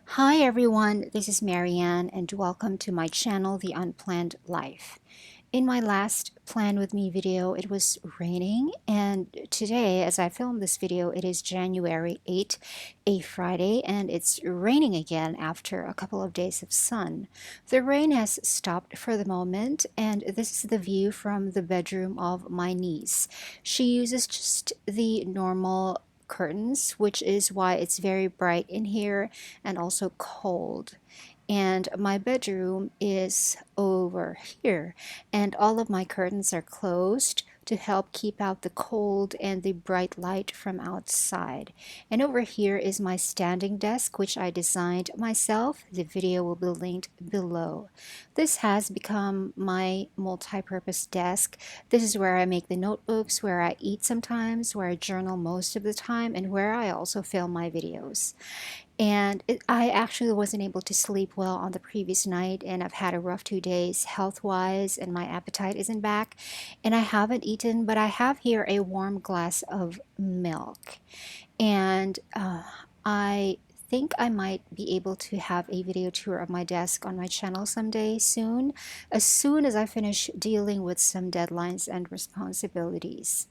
Hi everyone, this is Marianne and welcome to my channel, The Unplanned Life. In my last Plan With Me video, it was raining, and today, as I film this video, it is January 8th, a Friday, and it's raining again after a couple of days of sun. The rain has stopped for the moment, and this is the view from the bedroom of my niece. She uses just the normal curtains, which is why it's very bright in here and also cold. And my bedroom is over here, and all of my curtains are closed to help keep out the cold and the bright light from outside. And over here is my standing desk, which I designed myself. The video will be linked below. This has become my multi-purpose desk. This is where I make the notebooks, where I eat sometimes, where I journal most of the time, and where I also film my videos. I actually wasn't able to sleep well on the previous night, and I've had a rough 2 days health-wise, and my appetite isn't back, and I haven't eaten, but I have here a warm glass of milk, and I think I might be able to have a video tour of my desk on my channel someday soon as I finish dealing with some deadlines and responsibilities.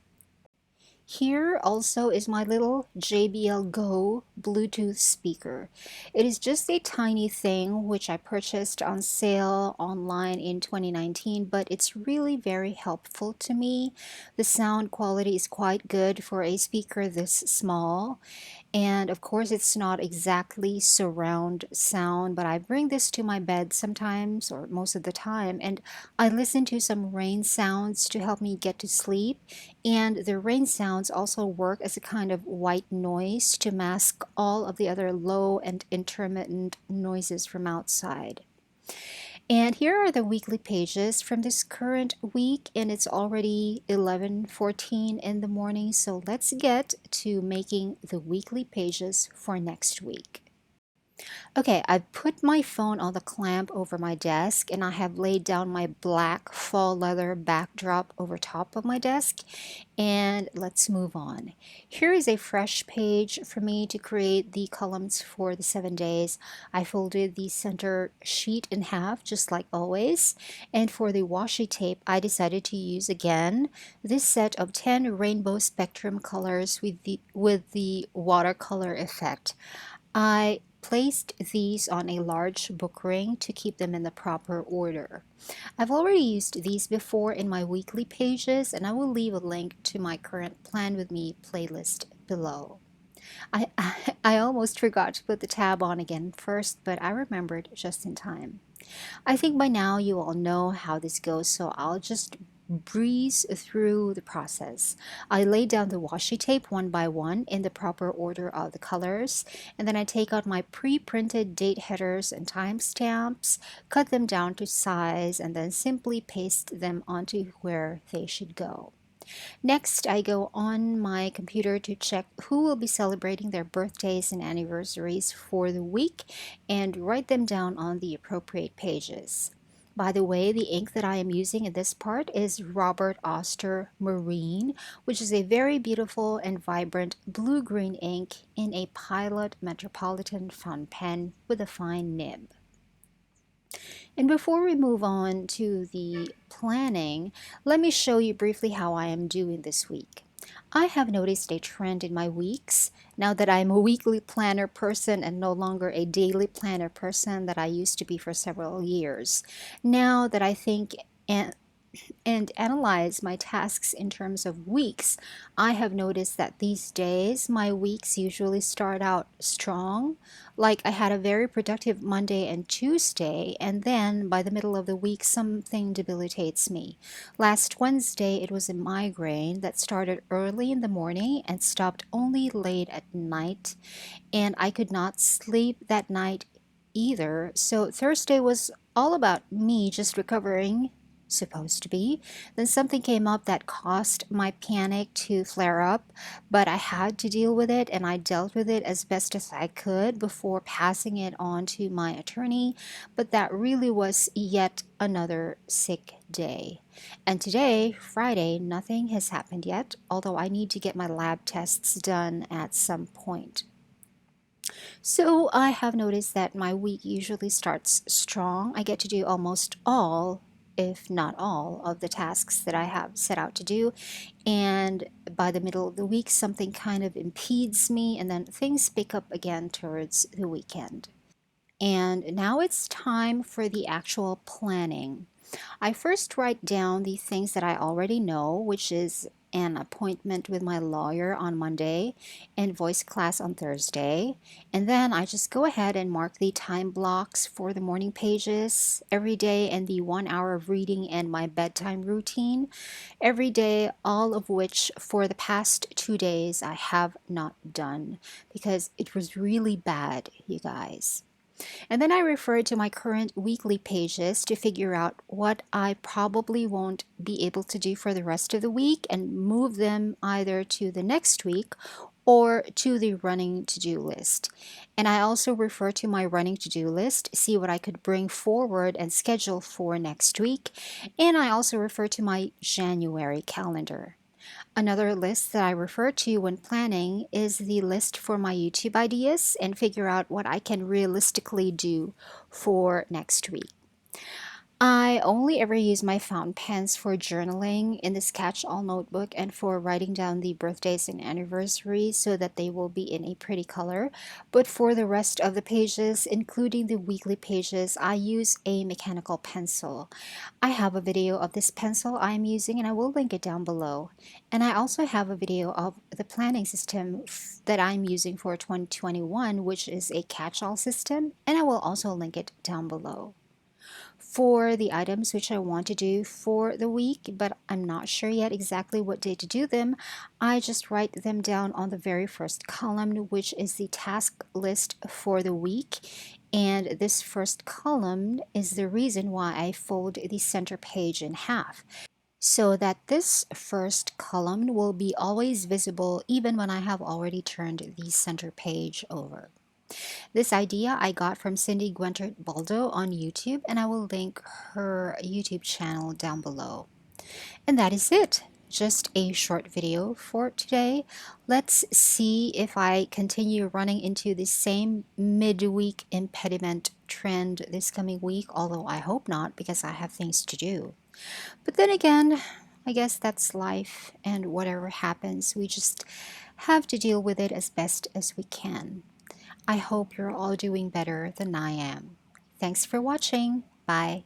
Here also is my little JBL Go Bluetooth speaker. It is just a tiny thing which I purchased on sale online in 2019, but it's really very helpful to me. The sound quality is quite good for a speaker this small. And of course, it's not exactly surround sound, but I bring this to my bed sometimes or most of the time, and I listen to some rain sounds to help me get to sleep. And the rain sounds also work as a kind of white noise to mask all of the other low and intermittent noises from outside. And here are the weekly pages from this current week, and it's already 11:14 in the morning, so let's get to making the weekly pages for next week. Okay, I've put my phone on the clamp over my desk, and I have laid down my black faux leather backdrop over top of my desk, and let's move on. Here is a fresh page for me to create the columns for the 7 days. I folded the center sheet in half just like always, and for the washi tape I decided to use again this set of 10 rainbow spectrum colors with the watercolor effect. I placed these on a large book ring to keep them in the proper order. I've already used these before in my weekly pages, and I will leave a link to my current Plan With Me playlist below. I almost forgot to put the tab on again first, but I remembered just in time. I think by now you all know how this goes, so I'll just breeze through the process. I lay down the washi tape one by one in the proper order of the colors, and then I take out my pre-printed date headers and timestamps, cut them down to size, and then simply paste them onto where they should go. Next, I go on my computer to check who will be celebrating their birthdays and anniversaries for the week and write them down on the appropriate pages. By the way, the ink that I am using in this part is Robert Oster Marine, which is a very beautiful and vibrant blue-green ink in a Pilot Metropolitan fountain pen with a fine nib. And before we move on to the planning, let me show you briefly how I am doing this week. I have noticed a trend in my weeks now that I'm a weekly planner person and no longer a daily planner person that I used to be for several years. Now that I think and analyze my tasks in terms of weeks, I have noticed that these days my weeks usually start out strong. Like I had a very productive Monday and Tuesday, and then by the middle of the week, something debilitates me. Last Wednesday, it was a migraine that started early in the morning and stopped only late at night, and I could not sleep that night either. So Thursday was all about me just recovering, supposed to be. Then something came up that caused my panic to flare up, but I had to deal with it, and I dealt with it as best as I could before passing it on to my attorney. But that really was yet another sick day. And today, Friday, nothing has happened yet, although I need to get my lab tests done at some point. So I have noticed that my week usually starts strong. I get to do almost all, if not all, of the tasks that I have set out to do. And by the middle of the week, something kind of impedes me, and then things pick up again towards the weekend. And now it's time for the actual planning. I first write down the things that I already know, which is an appointment with my lawyer on Monday and voice class on Thursday. And then I just go ahead and mark the time blocks for the morning pages every day and the 1 hour of reading and my bedtime routine every day, all of which for the past 2 days I have not done because it was really bad, you guys. And then I refer to my current weekly pages to figure out what I probably won't be able to do for the rest of the week and move them either to the next week or to the running to-do list. And I also refer to my running to-do list, see what I could bring forward and schedule for next week. And I also refer to my January calendar. Another list that I refer to when planning is the list for my YouTube ideas and figure out what I can realistically do for next week. I only ever use my fountain pens for journaling in this catch-all notebook and for writing down the birthdays and anniversaries so that they will be in a pretty color. But for the rest of the pages, including the weekly pages, I use a mechanical pencil. I have a video of this pencil I'm using and I will link it down below. And I also have a video of the planning system that I'm using for 2021, which is a catch-all system, and I will also link it down below. For the items which I want to do for the week, but I'm not sure yet exactly what day to do them, I just write them down on the very first column, which is the task list for the week. And this first column is the reason why I fold the center page in half, so that this first column will be always visible even when I have already turned the center page over. This idea I got from Cindy Gwentert Baldo on YouTube, and I will link her YouTube channel down below. And that is it. Just a short video for today. Let's see if I continue running into the same midweek impediment trend this coming week, although I hope not because I have things to do. But then again, I guess that's life, and whatever happens, we just have to deal with it as best as we can. I hope you're all doing better than I am. Thanks for watching. Bye.